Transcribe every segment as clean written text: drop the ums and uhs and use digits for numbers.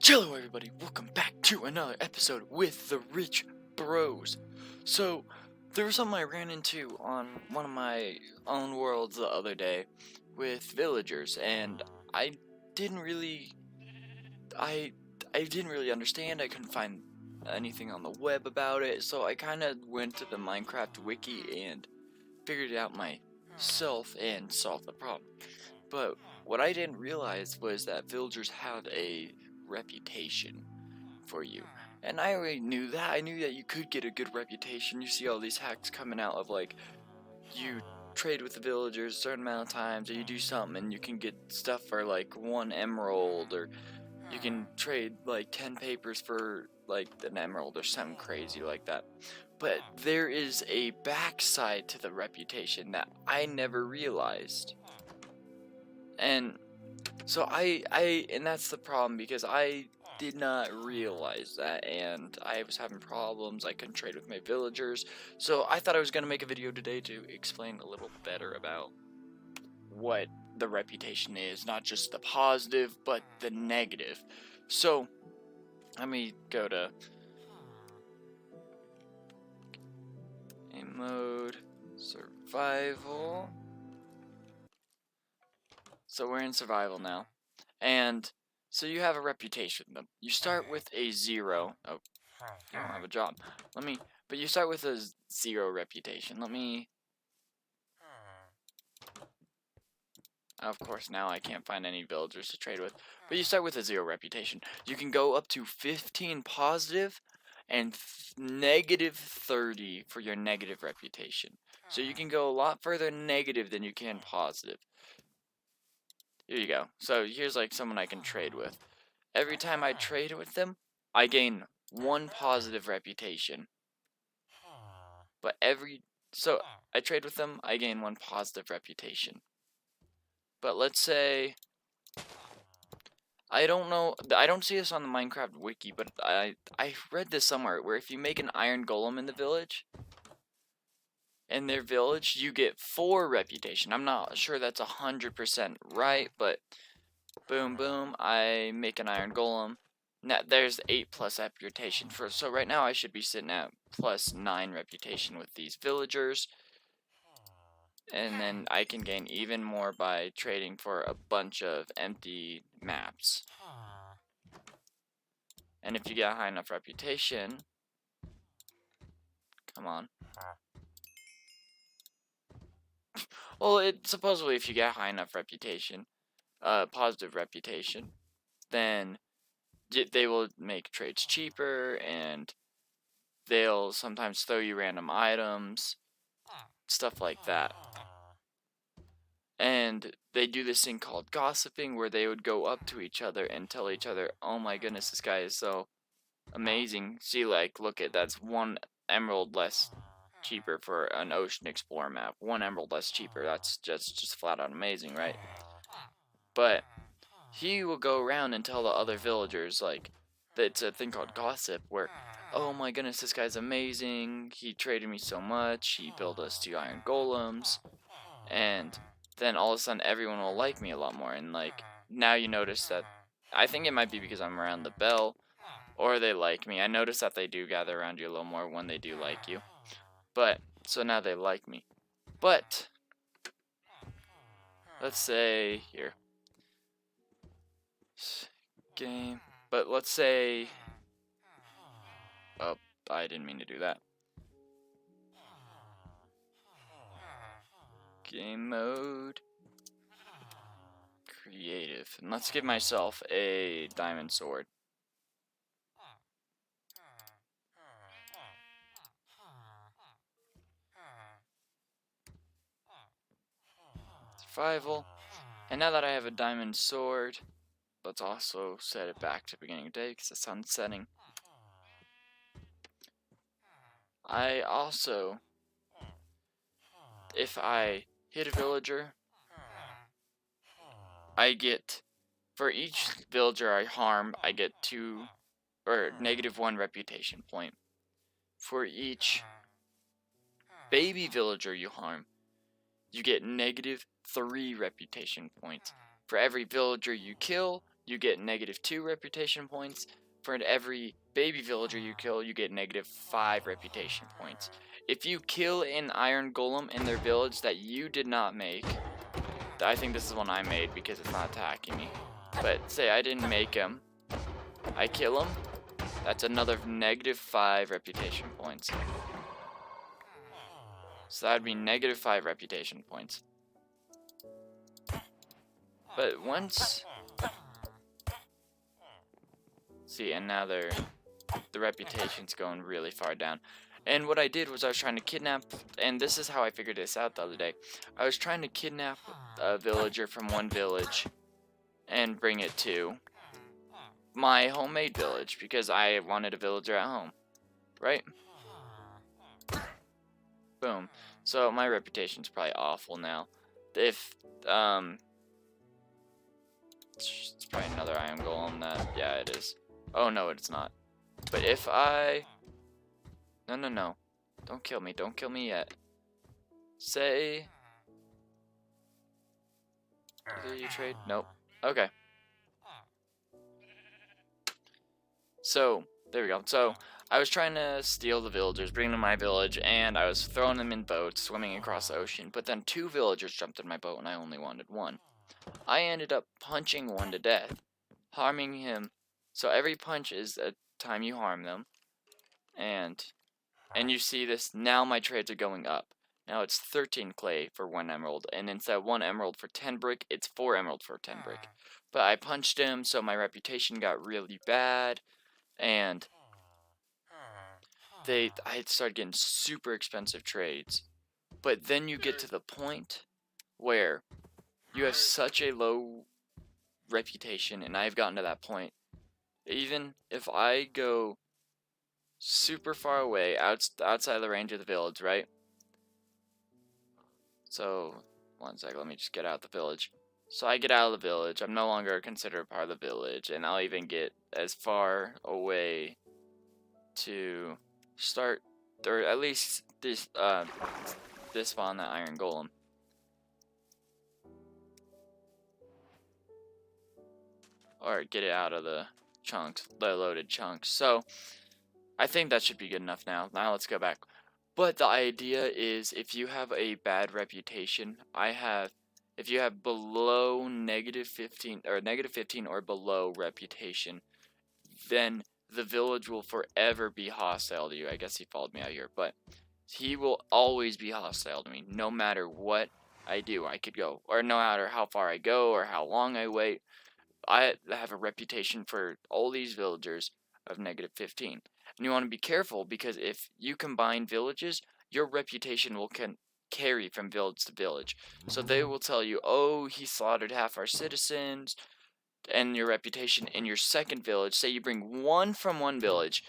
Hello everybody, welcome back to another episode with the Ricch Bros. So, there was something I ran into on one of my own worlds the other day with villagers, and I didn't really, I, I didn't really understand. I couldn't find anything on the web about it, so I kind of went to the Minecraft wiki and figured it out myself and solved the problem. But what I didn't realize was that villagers have a reputation for you. And I already knew that. I knew that you could get a good reputation. You see all these hacks coming out of like, you trade with the villagers a certain amount of times, or you do something and you can get stuff for like 1 emerald, or you can trade like 10 papers for like an emerald or something crazy like that. But there is a backside to the reputation that I never realized. And so and that's the problem, because I did not realize that, and I was having problems. I couldn't trade with my villagers, so I thought I was going to make a video today to explain a little better about what the reputation is, not just the positive, but the negative. So, let me go to game mode, survival. So we're in survival now. And so you have a reputation. You start with a 0. Oh, you don't have a job. But you start with a 0 reputation. Of course, now I can't find any villagers to trade with. But you start with a 0 reputation. You can go up to 15 positive and negative 30 for your negative reputation. So you can go a lot further negative than you can positive. Here you go. So here's like someone I can trade with. Every time I trade with them, I gain 1 positive reputation. But so I trade with them, I gain 1 positive reputation. But let's say, I don't know, I don't see this on the Minecraft wiki, but I read this somewhere where if you make an iron golem in their village, you get 4 reputation. I'm not sure that's 100% right, but boom, boom, I make an iron golem. Now, there's 8 plus reputation. So right now I should be sitting at plus 9 reputation with these villagers. And then I can gain even more by trading for a bunch of empty maps. And if you get a high enough reputation, come on. Well, supposedly if you get high enough reputation, positive reputation, then they will make trades cheaper, and they'll sometimes throw you random items, stuff like that. And they do this thing called gossiping, where they would go up to each other and tell each other, oh my goodness, this guy is so amazing. See, like, look at, that's 1 emerald less cheaper for an Ocean Explorer map. 1 emerald less cheaper. That's just flat out amazing, right? But he will go around and tell the other villagers, like, it's a thing called gossip, where, oh my goodness, this guy's amazing. He traded me so much. He built us 2 iron golems. And then all of a sudden everyone will like me a lot more. And like, now you notice that, I think it might be because I'm around the bell, or they like me. I notice that they do gather around you a little more when they do like you. But, so now they like me. But, let's say, here. Game. But let's say, oh, I didn't mean to do that. Game mode. Creative. And let's give myself a diamond sword. Survival. And now that I have a diamond sword, let's also set it back to the beginning of the day because the sun's setting. I also, if I hit a villager, I get, for each villager I harm, I get 2 or -1 reputation point. For each baby villager you harm, you get -3 reputation points. For every villager you kill, you get -2 reputation points. For every baby villager you kill, you get -5 reputation points. If you kill an iron golem in their village that you did not make, I think this is one I made because it's not attacking me. But say I didn't make him, I kill him, that's another -5 reputation points. So that'd be -5 reputation points. But once, see, and now the reputation's going really far down. And what I did was I was trying to kidnap, and this is how I figured this out the other day. I was trying to kidnap a villager from one village and bring it to my homemade village because I wanted a villager at home, right? Boom. So my reputation's probably awful now. If it's probably another iron golem that, yeah, it is. Oh no, it's not. But if I, no, don't kill me yet. Say, did you trade? Nope. Okay. So there we go. So I was trying to steal the villagers, bring them to my village, and I was throwing them in boats, swimming across the ocean. But then 2 villagers jumped in my boat, and I only wanted 1. I ended up punching one to death, harming him. So every punch is a time you harm them, and you see this. Now my trades are going up. Now it's 13 clay for 1 emerald, and instead of 1 emerald for 10 brick, it's 4 emerald for 10 brick. But I punched him, so my reputation got really bad, and I started getting super expensive trades. But then you get to the point where you have such a low reputation, and I've gotten to that point. Even if I go super far away, outside the range of the village, right? So, one sec, let me just get out the village. So I get out of the village, I'm no longer considered part of the village, and I'll even get as far away to start, or at least this spawn that iron golem. Or get it out of the chunks, the loaded chunks. So I think that should be good enough now. Now let's go back. But the idea is, if you have a bad reputation, if you have below -15 or -15 or below reputation, then the village will forever be hostile to you. I guess he followed me out here, but he will always be hostile to me, no matter what I do. I could go, or no matter how far I go or how long I wait. I have a reputation for all these villagers of -15. And you want to be careful, because if you combine villages, your reputation will carry from village to village. So they will tell you, oh, he slaughtered half our citizens, and your reputation in your second village, say you bring 1 from one village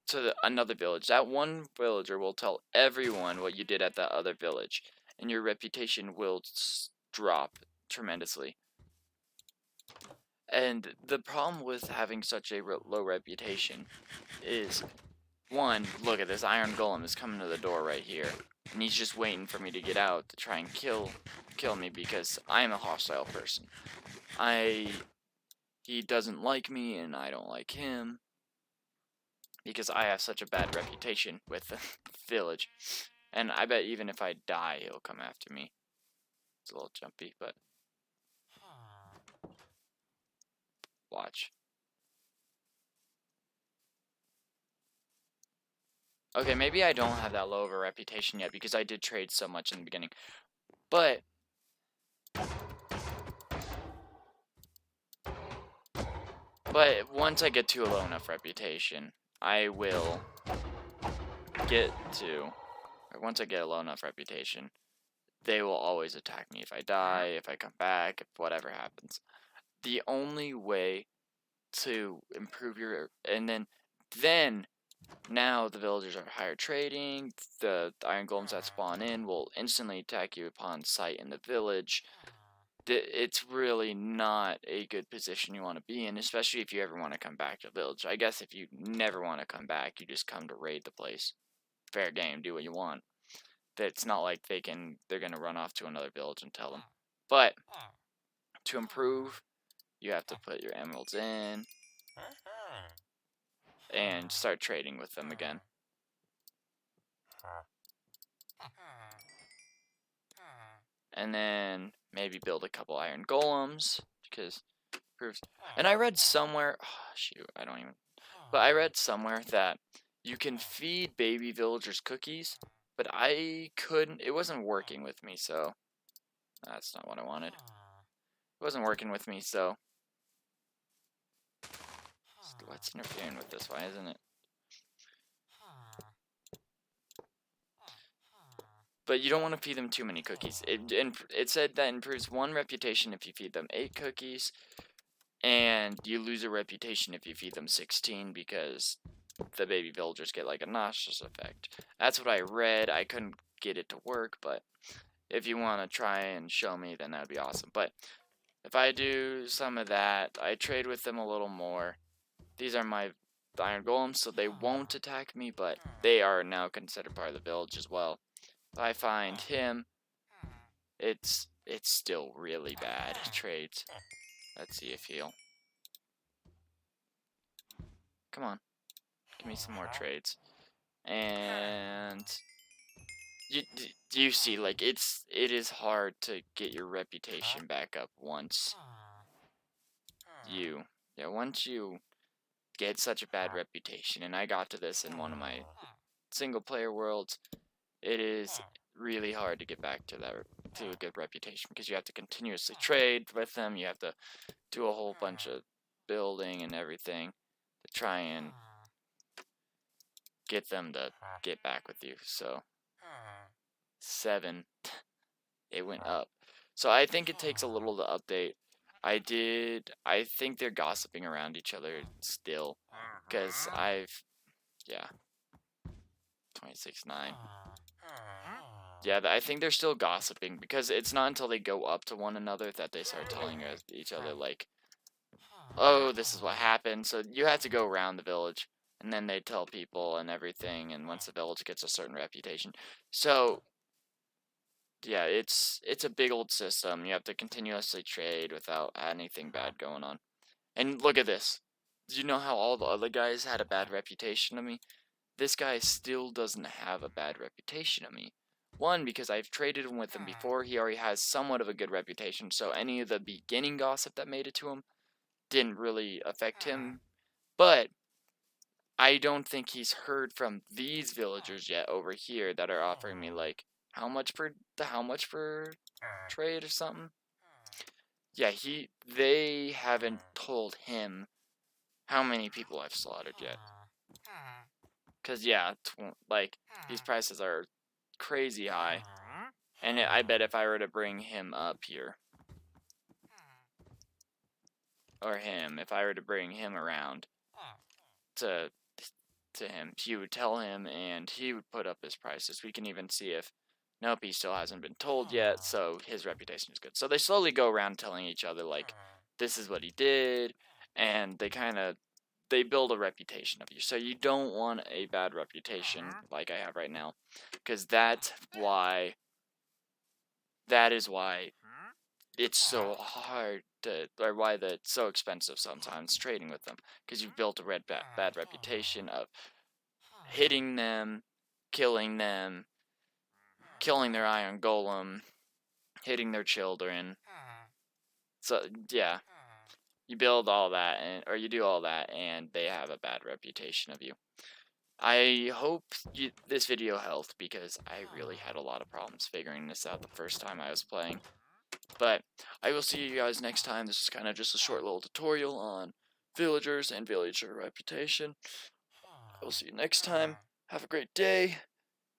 to another village, that one villager will tell everyone what you did at that other village, and your reputation will drop tremendously. And the problem with having such a low reputation is, 1, look at this iron golem is coming to the door right here, and he's just waiting for me to get out to try and kill me, because I am a hostile person. He doesn't like me, and I don't like him, because I have such a bad reputation with the village. And I bet even if I die, he'll come after me. It's a little jumpy, but watch. Okay, maybe I don't have that low of a reputation yet, because I did trade so much in the beginning. But once I get to a low enough reputation, I will get to, or once I get a low enough reputation, they will always attack me if I die, if I come back, if whatever happens. The only way to improve your, and then now the villagers are higher trading, the iron golems that spawn in will instantly attack you upon sight in the village. It's really not a good position you want to be in, especially if you ever want to come back to the village. I guess if you never want to come back, you just come to raid the place. Fair game, do what you want. It's not like they're gonna run off to another village and tell them. But to improve you have to put your emeralds in and start trading with them again. And then maybe build a couple iron golems, because proves. And I read somewhere, oh, shoot, I don't even. But I read somewhere that you can feed baby villagers cookies, but I couldn't. It wasn't working with me, so that's not what I wanted. It wasn't working with me, so what's interfering with this? Why isn't it? But you don't want to feed them too many cookies. It said that improves 1 reputation if you feed them 8 cookies, and you lose a reputation if you feed them 16, because the baby villagers get like a nauseous effect. That's what I read. I couldn't get it to work, but if you want to try and show me, then that'd be awesome. But if I do some of that, I trade with them a little more. These are my iron golems, so they won't attack me, but they are now considered part of the village as well. If I find him, it's still really bad trades. Let's see if he'll. Come on, give me some more trades. And you see, like, it is hard to get your reputation back up once you get such a bad reputation. And I got to this in one of my single player worlds. It is really hard to get back to a good reputation, because you have to continuously trade with them. You have to do a whole bunch of building and everything to try and get them to get back with you. So 7, it went up. So I think it takes a little to update. I think they're gossiping around each other still, because yeah, 26.9. Yeah, I think they're still gossiping, because it's not until they go up to one another that they start telling each other, like, oh, this is what happened. So you have to go around the village, and then they tell people and everything, and once the village gets a certain reputation. So yeah, it's a big old system. You have to continuously trade without anything bad going on. And look at this. Do you know how all the other guys had a bad reputation of me? This guy still doesn't have a bad reputation of me. One, because I've traded him with him before. He already has somewhat of a good reputation, so any of the beginning gossip that made it to him didn't really affect him. But I don't think he's heard from these villagers yet over here that are offering me, like, how much per trade or something. Yeah, they haven't told him how many people I've slaughtered yet. Cause yeah, like, these prices are crazy high, and I bet if I were to bring him up here, or him, if I were to bring him around to him, he would tell him, and he would put up his prices. We can even see if, nope, he still hasn't been told yet, so his reputation is good. So they slowly go around telling each other, like, this is what he did, and they build a reputation of you. So you don't want a bad reputation like I have right now, because that is why it's so hard or why it's so expensive sometimes trading with them, because you've built a bad reputation of hitting them, killing their iron golem, hitting their children. So yeah, you build all that, or you do all that, and they have a bad reputation of you. I hope this video helped, because I really had a lot of problems figuring this out the first time I was playing. But I will see you guys next time. This is kind of just a short little tutorial on villagers and villager reputation. I will see you next time. Have a great day.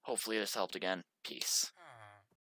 Hopefully this helped again. Peace.